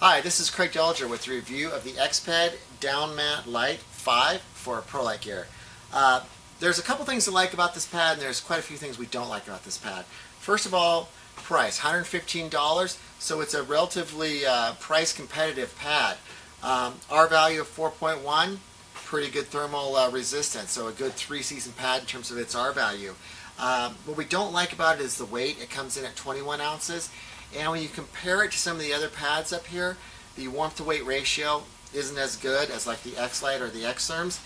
Hi, this is Craig Delger with a review of the Exped Downmat Lite 5 for ProLite Gear. There's a couple things to like about this pad, and there's quite a few things we don't like about this pad. First of all, price, $115, so it's a relatively price competitive pad. R value of 4.1, pretty good thermal resistance, so a good 3-season pad in terms of its R value. What we don't like about it is the weight. It comes in at 21 ounces. And when you compare it to some of the other pads up here, the warmth to weight ratio isn't as good as like the X-Lite or the X-Therms,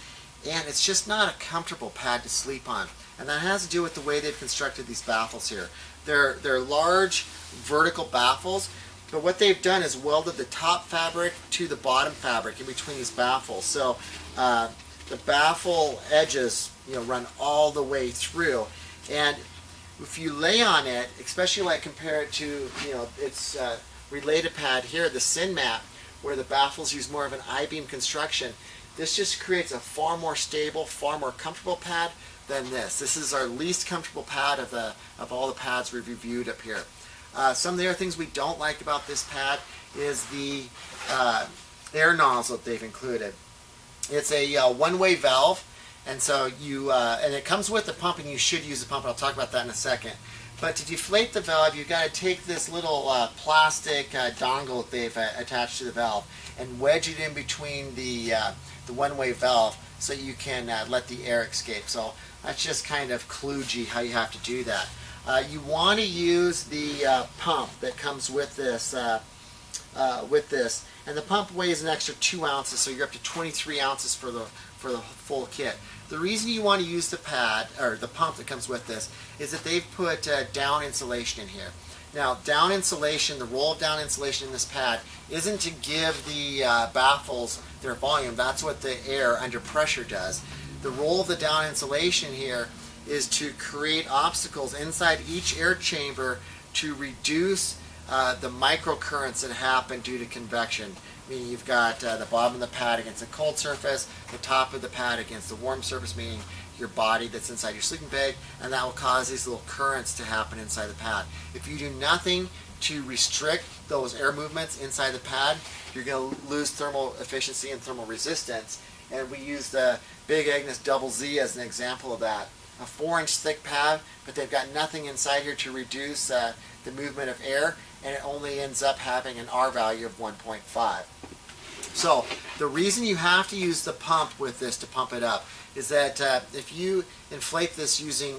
and it's just not a comfortable pad to sleep on. And that has to do with the way they've constructed these baffles here. They're large vertical baffles, but what they've done is welded the top fabric to the bottom fabric in between these baffles. So the baffle edges, run all the way through, and if you lay on it, especially like compare it to its related pad here, the Sinmat, where the baffles use more of an I-beam construction, this just creates a far more stable, far more comfortable pad than this. This is our least comfortable pad of all the pads we've reviewed up here. Some of the other things we don't like about this pad is the air nozzle that they've included. It's a one-way valve. And so and it comes with the pump, and you should use the pump. I'll talk about that in a second. But to deflate the valve, you've got to take this little plastic dongle that they've attached to the valve and wedge it in between the one-way valve so you can let the air escape. So that's just kind of kludgy how you have to do that. You want to use the pump that comes with this. And the pump weighs an extra 2 ounces, so you're up to 23 ounces for the full kit. The reason you want to use the pad, or the pump that comes with this, is that they've put down insulation in here. Now, down insulation, the role of down insulation in this pad isn't to give the baffles their volume. That's what the air under pressure does. The role of the down insulation here is to create obstacles inside each air chamber to reduce the microcurrents that happen due to convection. Meaning you've got the bottom of the pad against a cold surface, the top of the pad against the warm surface, meaning your body that's inside your sleeping bag, and that will cause these little currents to happen inside the pad. If you do nothing to restrict those air movements inside the pad, you're going to lose thermal efficiency and thermal resistance. And we use the Big Agnes Double Z as an example of that. A 4-inch thick pad, but they've got nothing inside here to reduce the movement of air, and it only ends up having an R value of 1.5. So the reason you have to use the pump with this to pump it up is that if you inflate this using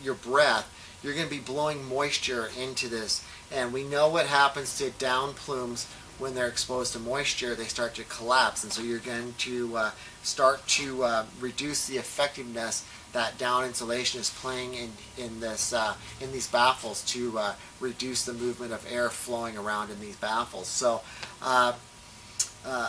your breath, you're going to be blowing moisture into this, and we know what happens to down plumes when they're exposed to moisture. They start to collapse, and so you're going to start to reduce the effectiveness that down insulation is playing in these baffles to reduce the movement of air flowing around in these baffles. So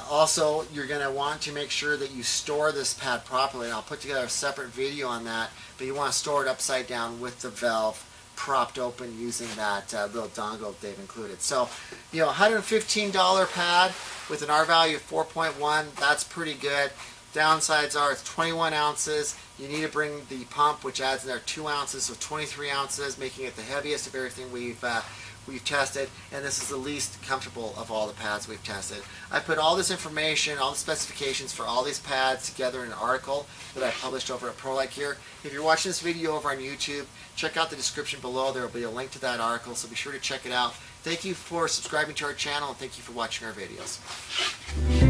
also, you're going to want to make sure that you store this pad properly, and I'll put together a separate video on that, but you want to store it upside down with the valve propped open using that little dongle that they've included. So, $115 pad with an R value of 4.1, that's pretty good. Downsides are it's 21 ounces. You need to bring the pump, which adds another 2 ounces, so 23 ounces, making it the heaviest of everything we've tested, and this is the least comfortable of all the pads we've tested. I put all this information, all the specifications for all these pads together in an article that I published over at ProLite Gear. If you're watching this video over on YouTube, check out the description below. There will be a link to that article, so be sure to check it out. Thank you for subscribing to our channel, and thank you for watching our videos.